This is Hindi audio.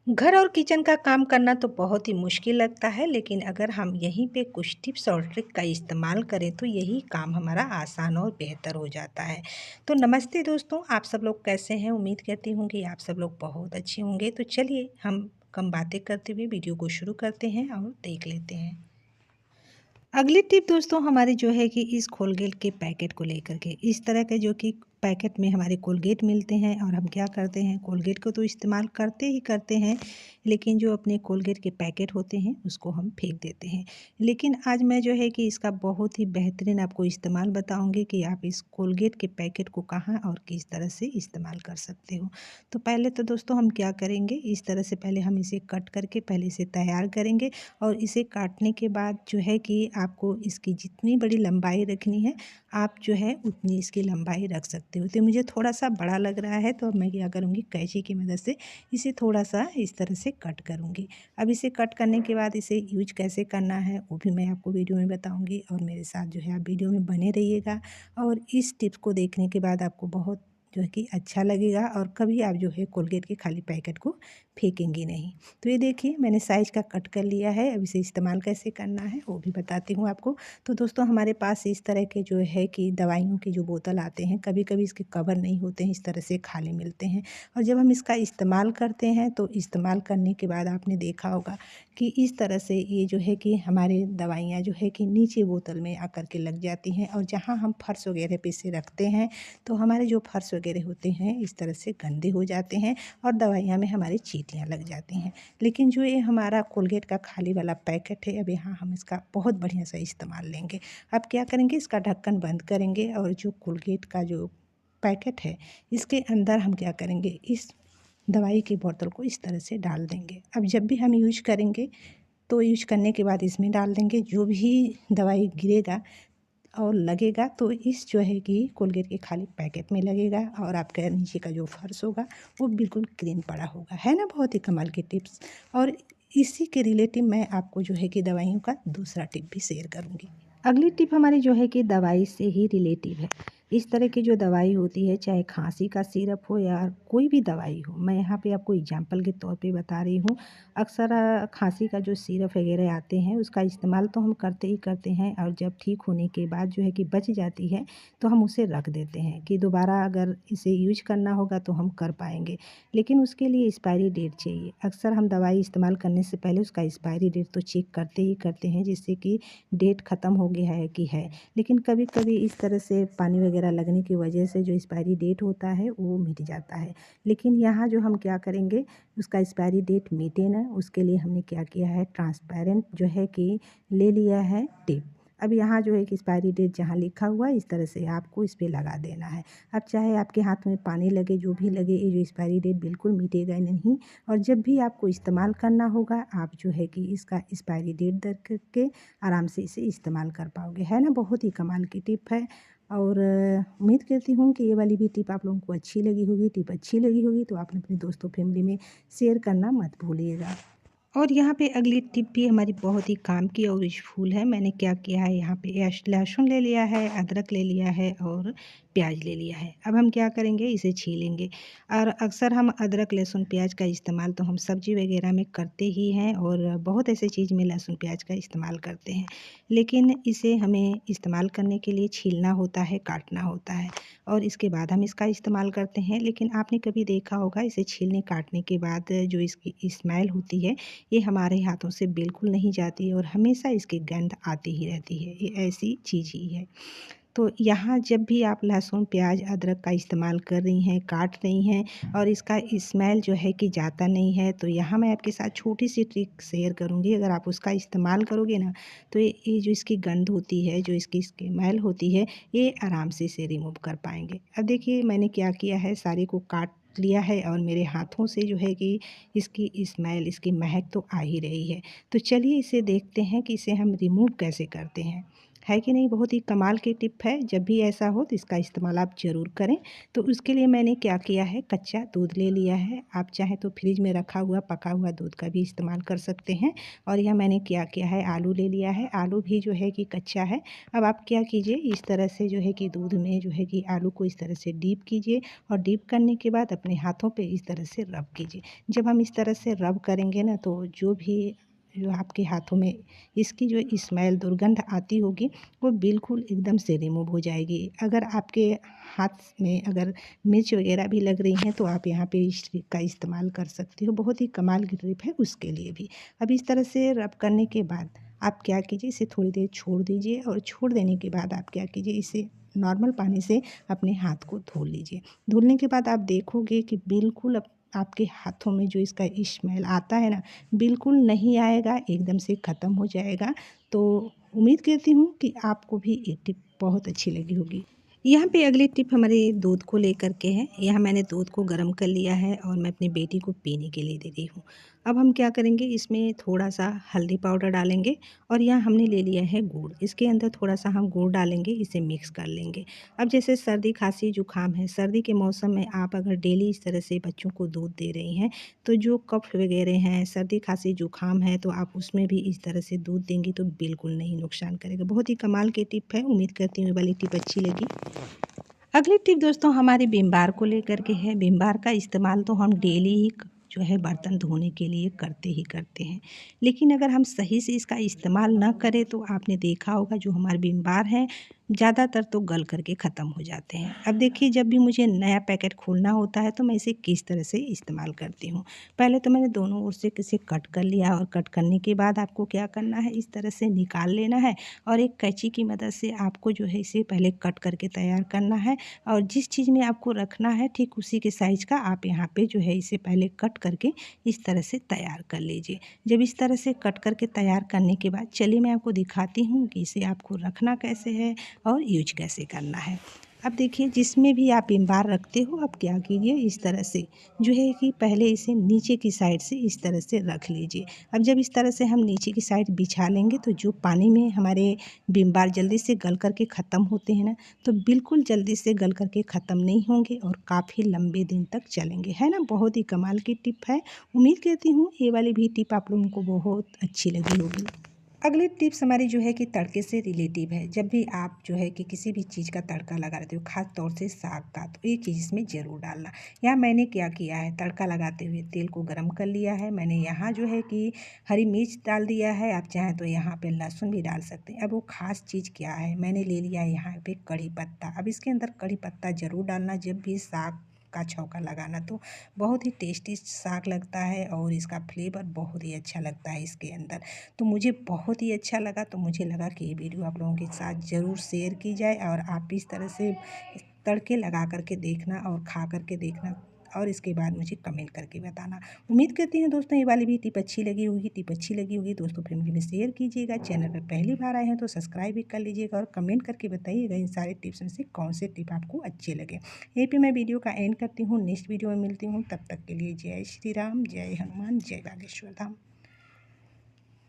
घर और किचन का काम करना तो बहुत ही मुश्किल लगता है, लेकिन अगर हम यहीं पे कुछ टिप्स और ट्रिक का इस्तेमाल करें तो यही काम हमारा आसान और बेहतर हो जाता है। तो नमस्ते दोस्तों, आप सब लोग कैसे हैं? उम्मीद करती हूँ कि आप सब लोग बहुत अच्छे होंगे। तो चलिए हम कम बातें करते हुए वीडियो को शुरू करते हैं और देख लेते हैं। अगली टिप दोस्तों हमारी जो है कि इस कोलगेट के पैकेट को लेकर के, इस तरह के जो कि पैकेट में हमारे कोलगेट मिलते हैं और हम क्या करते हैं, कोलगेट को तो इस्तेमाल करते ही करते हैं, लेकिन जो अपने कोलगेट के पैकेट होते हैं उसको हम फेंक देते हैं। लेकिन आज मैं जो है कि इसका बहुत ही बेहतरीन आपको इस्तेमाल बताऊंगी कि आप इस कोलगेट के पैकेट को कहाँ और किस तरह से इस्तेमाल कर सकते हो। तो पहले तो दोस्तों हम क्या करेंगे, इस तरह से पहले हम इसे कट करके पहले इसे तैयार करेंगे और इसे काटने के बाद जो है कि आपको इसकी जितनी बड़ी लंबाई रखनी है, आप जो है उतनी इसकी लंबाई रख सकते हो। तो मुझे थोड़ा सा बड़ा लग रहा है, तो अब मैं क्या करूँगी, कैंची की मदद से इसे थोड़ा सा इस तरह से कट करूँगी। अब इसे कट करने के बाद इसे यूज कैसे करना है वो भी मैं आपको वीडियो में बताऊँगी, और मेरे साथ जो है आप वीडियो में बने रहिएगा। और इस टिप्स को देखने के बाद आपको बहुत जो है कि अच्छा लगेगा और कभी आप जो है कोलगेट के खाली पैकेट को फेंकेंगे नहीं। तो ये देखिए मैंने साइज़ का कट कर लिया है। अब इसे इस्तेमाल कैसे करना है वो भी बताती हूँ आपको। तो दोस्तों हमारे पास इस तरह के जो है कि दवाइयों के जो बोतल आते हैं, कभी-कभी इसके कवर नहीं होते हैं, इस तरह से खाली मिलते हैं। और जब हम इसका इस्तेमाल करते हैं तो इस्तेमाल करने के बाद आपने देखा होगा कि इस तरह से ये जो है कि हमारे दवाइयाँ जो है कि नीचे बोतल में आकर के लग जाती हैं, और जहाँ हम फर्श वगैरह पे इसे रखते हैं तो हमारे जो फर्श वगैरह होते हैं इस तरह से गंदे हो जाते हैं और दवाइयाँ में हमारी चींटियाँ लग जाती हैं। लेकिन जो ये हमारा कोलगेट का खाली वाला पैकेट है, अब यहाँ हम इसका बहुत बढ़िया सा इस्तेमाल लेंगे। अब क्या करेंगे, इसका ढक्कन बंद करेंगे और जो कोलगेट का जो पैकेट है इसके अंदर हम क्या करेंगे, इस दवाई की बोतल को इस तरह से डाल देंगे। अब जब भी हम यूज करेंगे तो यूज करने के बाद इसमें डाल देंगे, जो भी दवाई गिरेगा और लगेगा तो इस जो है कि कोलगेट के खाली पैकेट में लगेगा, और आपका नीचे का जो फर्श होगा वो बिल्कुल क्लीन पड़ा होगा। है ना, बहुत ही कमाल की टिप्स। और इसी के रिलेटिव मैं आपको जो है कि दवाइयों का दूसरा टिप भी शेयर करूँगी। अगली टिप हमारी जो है कि दवाई से ही रिलेटिव है। इस तरह की जो दवाई होती है, चाहे खांसी का सिरप हो या कोई भी दवाई हो, मैं यहाँ पे आपको एग्जांपल के तौर पे बता रही हूँ। अक्सर खांसी का जो सिरप वगैरह आते हैं उसका इस्तेमाल तो हम करते ही करते हैं, और जब ठीक होने के बाद जो है कि बच जाती है तो हम उसे रख देते हैं कि दोबारा अगर इसे यूज करना होगा तो हम कर पाएंगे। लेकिन उसके लिए एक्सपायरी डेट चाहिए। अक्सर हम दवाई इस्तेमाल करने से पहले उसका एक्सपायरी डेट तो चेक करते ही करते हैं, जिससे कि डेट ख़त्म हो गया है कि है। लेकिन कभी कभी इस तरह से पानी वगैरह लगने की वजह से जो एक्सपायरी डेट होता है वो मिट जाता है। लेकिन यहाँ जो हम क्या करेंगे, उसका एक्सपायरी डेट मिटे ना, उसके लिए हमने क्या किया है, ट्रांसपेरेंट जो है कि ले लिया है टेप। अब यहाँ जो है कि एक्सपायरी डेट जहाँ लिखा हुआ है इस तरह से आपको इस पर लगा देना है। अब चाहे आपके हाथ में पानी लगे, जो भी लगे, ये जो एक्सपायरी डेट बिल्कुल मिटेगा नहीं। और जब भी आपको इस्तेमाल करना होगा आप जो है कि इसका एक्सपायरी डेट दर्ज करके आराम से इसे इस्तेमाल कर पाओगे। है ना, बहुत ही कमाल की टिप है। और उम्मीद करती हूँ कि ये वाली भी टिप आप लोगों को अच्छी लगी होगी। टिप अच्छी लगी होगी तो आपने अपने दोस्तों फैमिली में शेयर करना मत भूलिएगा। और यहाँ पे अगली टिप भी हमारी बहुत ही काम की और यूज़फुल है। मैंने क्या किया है, यहाँ पे लहसुन ले लिया है, अदरक ले लिया है और प्याज ले लिया है। अब हम क्या करेंगे, इसे छीलेंगे। और अक्सर हम अदरक लहसुन प्याज का इस्तेमाल तो हम सब्जी वगैरह में करते ही हैं, और बहुत ऐसे चीज़ में लहसुन प्याज का इस्तेमाल करते हैं। लेकिन इसे हमें इस्तेमाल करने के लिए छीलना होता है, काटना होता है, और इसके बाद हम इसका इस्तेमाल करते हैं। लेकिन आपने कभी देखा होगा, इसे छीलने काटने के बाद जो इसकी स्मेल होती है ये हमारे हाथों से बिल्कुल नहीं जाती, और हमेशा इसकी गंध आती ही रहती है। ये ऐसी चीज़ ही है। तो यहाँ जब भी आप लहसुन प्याज अदरक का इस्तेमाल कर रही हैं, काट रही हैं, और इसका स्मेल जो है कि जाता नहीं है, तो यहाँ मैं आपके साथ छोटी सी ट्रिक शेयर करूँगी। अगर आप उसका इस्तेमाल करोगे ना तो ये जो इसकी गंध होती है, जो इसकी स्मेल होती है, ये आराम से इसे रिमूव कर पाएंगे। अब देखिए मैंने क्या किया है, सारे को काट लिया है और मेरे हाथों से जो है कि इसकी स्मेल, इसकी महक तो आ ही रही है। तो चलिए इसे देखते हैं कि इसे हम रिमूव कैसे करते हैं। है कि नहीं? बहुत ही कमाल की टिप है। जब भी ऐसा हो तो इसका इस्तेमाल आप ज़रूर करें। तो उसके लिए मैंने क्या किया है, कच्चा दूध ले लिया है। आप चाहें तो फ्रिज में रखा हुआ पका हुआ दूध का भी इस्तेमाल कर सकते हैं। और यह मैंने क्या किया है, आलू ले लिया है। आलू भी जो है कि कच्चा है। अब आप क्या कीजिए, इस तरह से जो है कि दूध में जो है कि आलू को इस तरह से डीप कीजिए और डीप करने के बाद अपने हाथों पे इस तरह से रब कीजिए। जब हम इस तरह से रब करेंगे ना, तो जो आपके हाथों में इसकी जो स्मेल दुर्गंध आती होगी, वो बिल्कुल एकदम से रिमूव हो जाएगी। अगर आपके हाथ में अगर मिर्च वगैरह भी लग रही हैं तो आप यहाँ पे इस ट्रिक का इस्तेमाल कर सकते हो। बहुत ही कमाल की ट्रिक है उसके लिए भी। अब इस तरह से रब करने के बाद आप क्या कीजिए, इसे थोड़ी देर छोड़ दीजिए और छोड़ देने के बाद आप क्या कीजिए, इसे नॉर्मल पानी से अपने हाथ को धो लीजिए। धुलने के बाद आप देखोगे कि बिल्कुल आपके हाथों में जो इसका स्मेल आता है ना, बिल्कुल नहीं आएगा, एकदम से ख़त्म हो जाएगा। तो उम्मीद करती हूँ कि आपको भी ये टिप बहुत अच्छी लगी होगी। यहाँ पे अगली टिप हमारे दूध को लेकर के है। यहाँ मैंने दूध को गर्म कर लिया है और मैं अपनी बेटी को पीने के लिए दे रही हूँ। अब हम क्या करेंगे, इसमें थोड़ा-सा हल्दी पाउडर डालेंगे और यहाँ हमने ले लिया है गुड़। इसके अंदर थोड़ा-सा हम गुड़ डालेंगे, इसे मिक्स कर लेंगे। अब जैसे सर्दी, खाँसी, जुकाम है, सर्दी के मौसम में आप अगर डेली इस तरह से बच्चों को दूध दे रही हैं, तो जो कफ वगैरह हैं, सर्दी, खाँसी, जुकाम है, तो आप उसमें भी इस तरह से दूध देंगी तो बिल्कुल नहीं नुकसान करेगा। बहुत ही कमाल की टिप है। उम्मीद करती हूँ ये वाली टिप अच्छी लगी। अगली टिप दोस्तों हमारे विम बार को लेकर के है। विम बार का इस्तेमाल तो हम डेली ही जो है बर्तन धोने के लिए करते ही करते हैं। लेकिन अगर हम सही से इसका इस्तेमाल ना करें तो आपने देखा होगा जो हमारे विम बार हैं, ज़्यादातर तो गल करके ख़त्म हो जाते हैं। अब देखिए, जब भी मुझे नया पैकेट खोलना होता है तो मैं इसे किस तरह से इस्तेमाल करती हूँ। पहले तो मैंने दोनों ओर से इसे कट कर लिया और कट करने के बाद आपको क्या करना है, इस तरह से निकाल लेना है और एक कैंची की मदद से आपको जो है इसे पहले कट करके तैयार करना है। और जिस चीज़ में आपको रखना है ठीक उसी के साइज़ का आप यहाँ पे जो है इसे पहले कट करके इस तरह से तैयार कर लीजिए। जब इस तरह से कट करके तैयार करने के बाद चलिए मैं आपको दिखाती हूँ कि इसे आपको रखना कैसे है और यूज कैसे करना है। अब देखिए, जिसमें भी आप विम बार रखते हो आप क्या कीजिए, इस तरह से जो है कि पहले इसे नीचे की साइड से इस तरह से रख लीजिए। अब जब इस तरह से हम नीचे की साइड बिछा लेंगे तो जो पानी में हमारे विम बार जल्दी से गल करके ख़त्म होते हैं ना, तो बिल्कुल जल्दी से गल करके ख़त्म नहीं होंगे और काफ़ी लंबे दिन तक चलेंगे, है ना? बहुत ही कमाल की टिप है। उम्मीद करती हूँ ये वाली भी टिप आप लोगों को बहुत अच्छी लगी होगी। अगली टिप्स हमारी जो है कि तड़के से रिलेटिव है। जब भी आप जो है कि किसी भी चीज़ का तड़का लगा रहे हो, ख़ास तौर से साग का, तो एक चीज़ इसमें ज़रूर डालना। यहाँ मैंने क्या किया है, तड़का लगाते हुए तेल को गरम कर लिया है। मैंने यहाँ जो है कि हरी मिर्च डाल दिया है, आप चाहें तो यहाँ पे लहसुन भी डाल सकते हैं। अब वो ख़ास चीज़ क्या है, मैंने ले लिया है यहाँ पे कड़ी पत्ता। अब इसके अंदर कड़ी पत्ता ज़रूर डालना जब भी साग का छौंका लगाना, तो बहुत ही टेस्टी साग लगता है और इसका फ्लेवर बहुत ही अच्छा लगता है इसके अंदर। तो मुझे बहुत ही अच्छा लगा, तो मुझे लगा कि ये वीडियो आप लोगों के साथ ज़रूर शेयर की जाए और आप इस तरह से तड़के लगा करके देखना और खा करके देखना और इसके बाद मुझे कमेंट करके बताना। उम्मीद करती हूँ दोस्तों ये वाली भी टिप अच्छी लगी होगी। टिप अच्छी लगी होगी दोस्तों फैमिली में शेयर कीजिएगा। चैनल पर पहली बार आए हैं तो सब्सक्राइब भी कर लीजिएगा और कमेंट करके बताइएगा इन सारे टिप्स में से कौन से टिप आपको अच्छे लगे। यहीं पे मैं वीडियो का एंड करती हूँ। नेक्स्ट वीडियो में मिलती हूँ, तब तक के लिए जय श्री राम, जय हनुमान, जय बागेश्वर धाम।